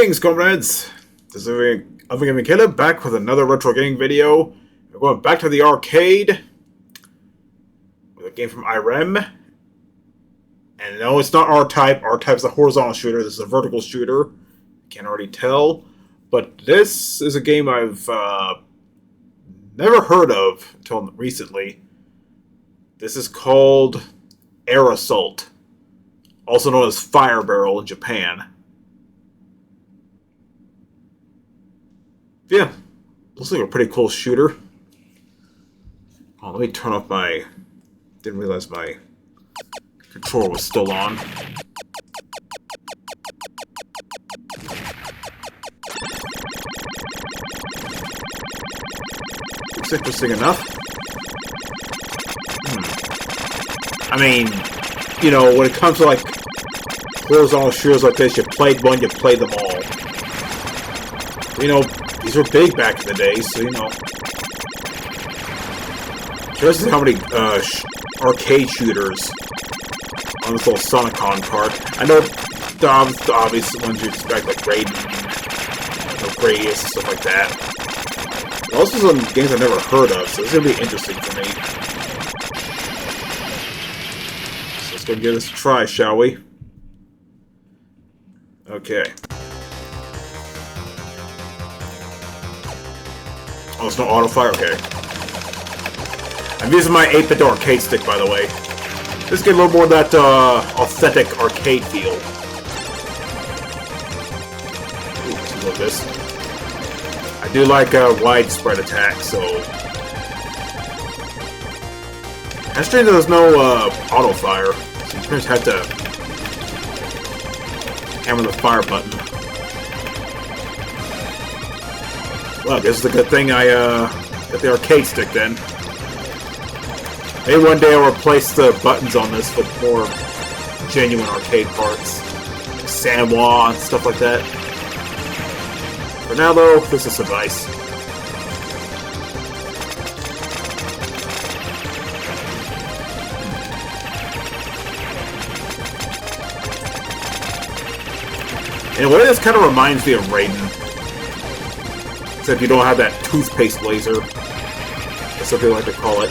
Greetings, comrades! This is Other Killer back with another retro gaming video. We're going back to the arcade with a game from Irem. And no, it's not R-Type. R-Type's a horizontal shooter. This is a vertical shooter. Can't already tell. But this is a game I've never heard of until recently. This is called AORUS, also known as Fire Barrel in Japan. Yeah, looks like a pretty cool shooter. Oh, let me turn off my... Didn't realize my controller was still on. Looks interesting enough. I mean, you know, when it comes to like horizontal shooters like this, you played one, you play them all. You know, these were big back in the day, so you know. Just how many arcade shooters on this little Sonicon card. I know the obvious ones you expect, like Raiden, Gradius, and stuff like that. But also some games I've never heard of, so this is going to be interesting for me. So let's go give this a try, shall we? Okay. Oh, it's no auto-fire? Okay. I'm using my 8-bit arcade stick, by the way. This gives a little more of that authentic arcade feel. Ooh, let's look at this. I do like widespread attack, so... That's strange that there's no auto-fire, so you pretty much have to hammer the fire button. Well, this is a good thing I got the arcade stick then. Maybe one day I'll replace the buttons on this with more genuine arcade parts. Like Sanwa and stuff like that. For now though, this will suffice. In a way, this kind of reminds me of Raiden. Except you don't have that toothpaste laser. That's what they like to call it.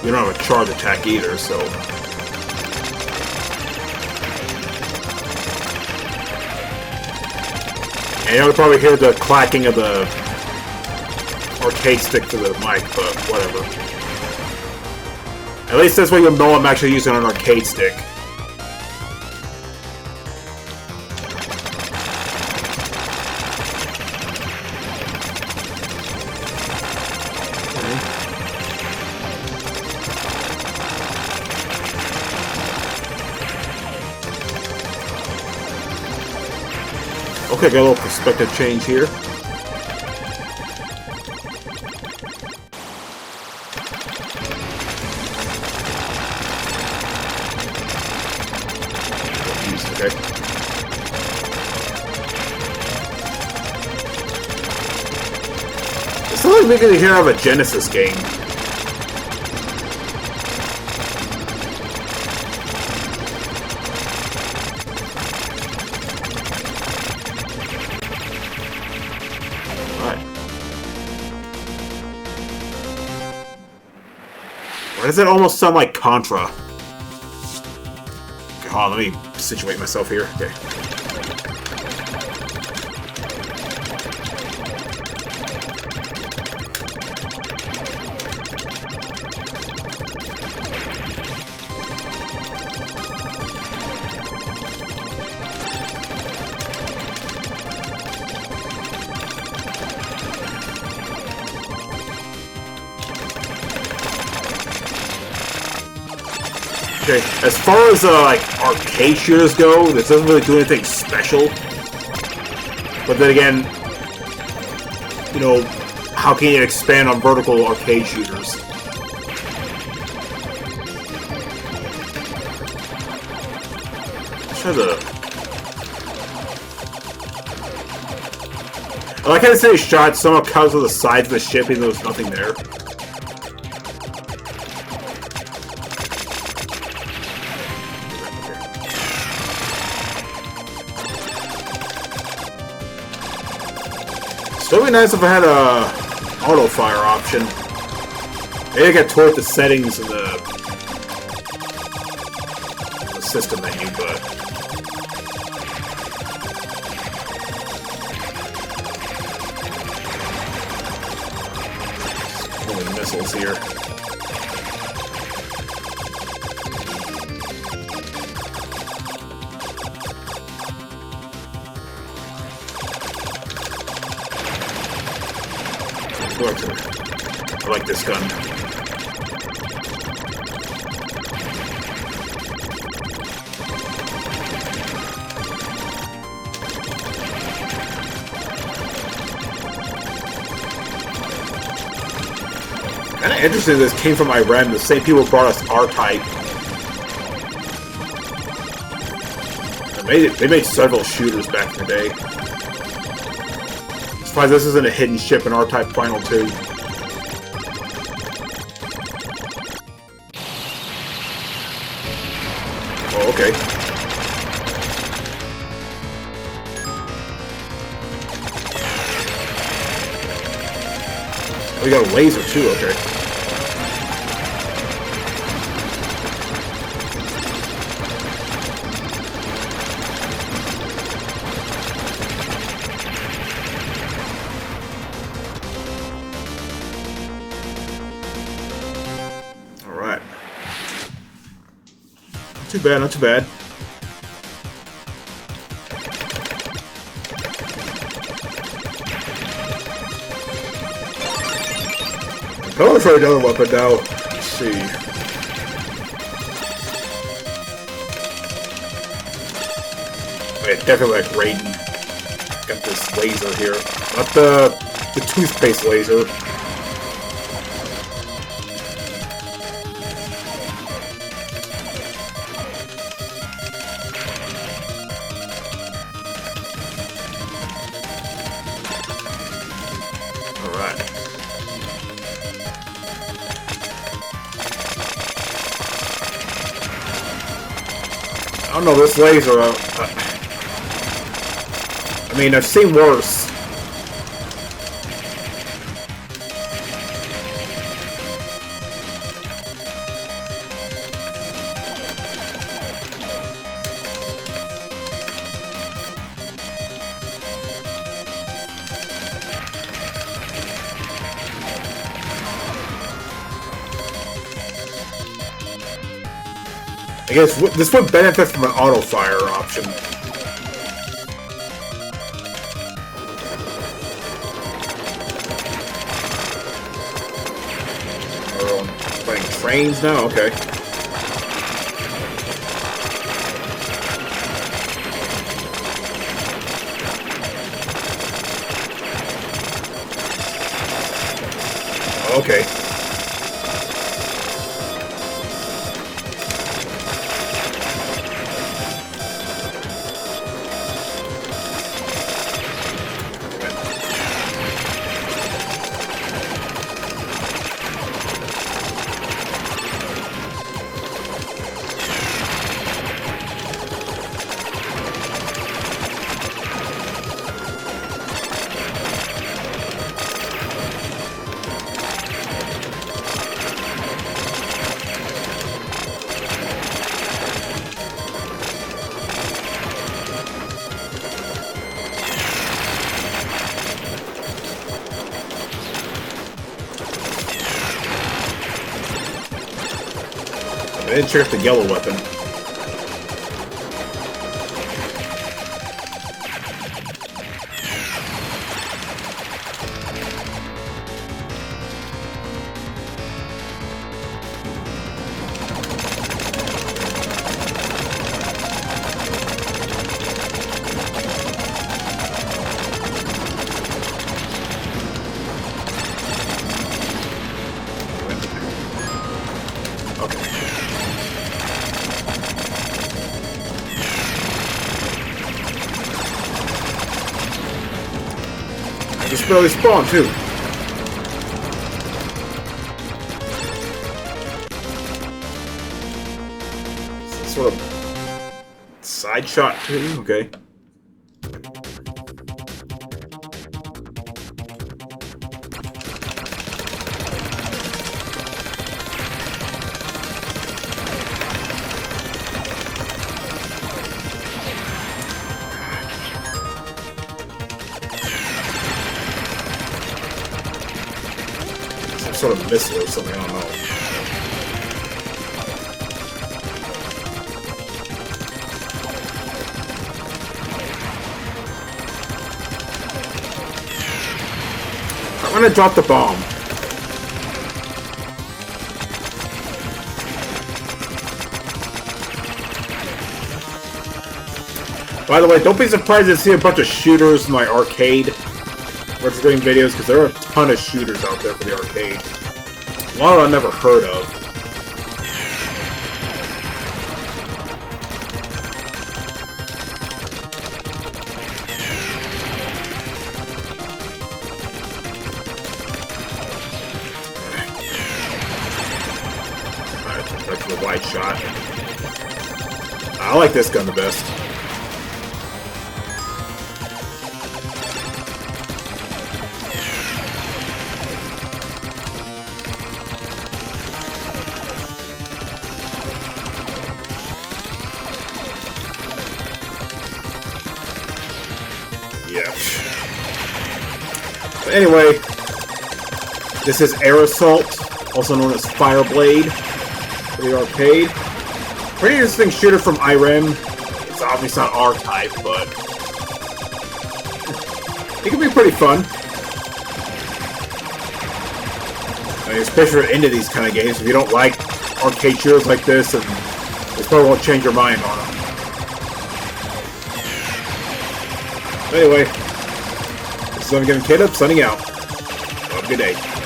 You don't have a charge attack either, so... And you'll probably hear the clacking of the arcade stick to the mic, but whatever. At least that's way you'll know I'm actually using an arcade stick. Okay, got a little perspective change here. Okay. It's not like we can hear of a Genesis game. Why does it almost sound like Contra? Okay, hold on, let me situate myself here. Okay. Okay, as far as like arcade shooters go, this doesn't really do anything special. But then again, you know, how can you expand on vertical arcade shooters? Let's try the I like how they say shot somehow covers the sides of the ship even though there's nothing there. Still would be nice if I had a auto fire option. Maybe I got toward the settings in the system menu, but only missiles here. I like this gun. Kind of interesting this came from Irem, the same people brought us R-Type. They made several shooters back in the day. I'm surprised this isn't a hidden ship in R-Type Final 2. Oh, okay. Oh, we got a laser too, okay. Alright. Not too bad, not too bad. I want to try another weapon now. Let's see. Wait, definitely like Raiden. Got this laser here. Not the toothpaste laser. I don't know, this laser, I mean, I've seen worse. I guess this would benefit from an auto fire option. Oh, playing trains now? Okay. Okay. I didn't check the yellow weapon. barely spawned, too. Some sort of side shot, too? Okay. Sort of missile or something, I don't know. I'm gonna drop the bomb. By the way, don't be surprised to see a bunch of shooters in my arcade retro gaming videos, because there are a ton of shooters out there for the arcade. A lot I've never heard of. Alright, back to the wide shot. I like this gun the best. Yeah. But anyway, this is Air Assault, also known as Fireblade, for the arcade. Pretty interesting shooter from Irem. It's obviously not R-Type, but it can be pretty fun. I mean, especially if you're into these kind of games. If you don't like arcade shooters like this, then this probably won't change your mind on them. Anyway, this is I'm Caleb, signing out. Have a good day.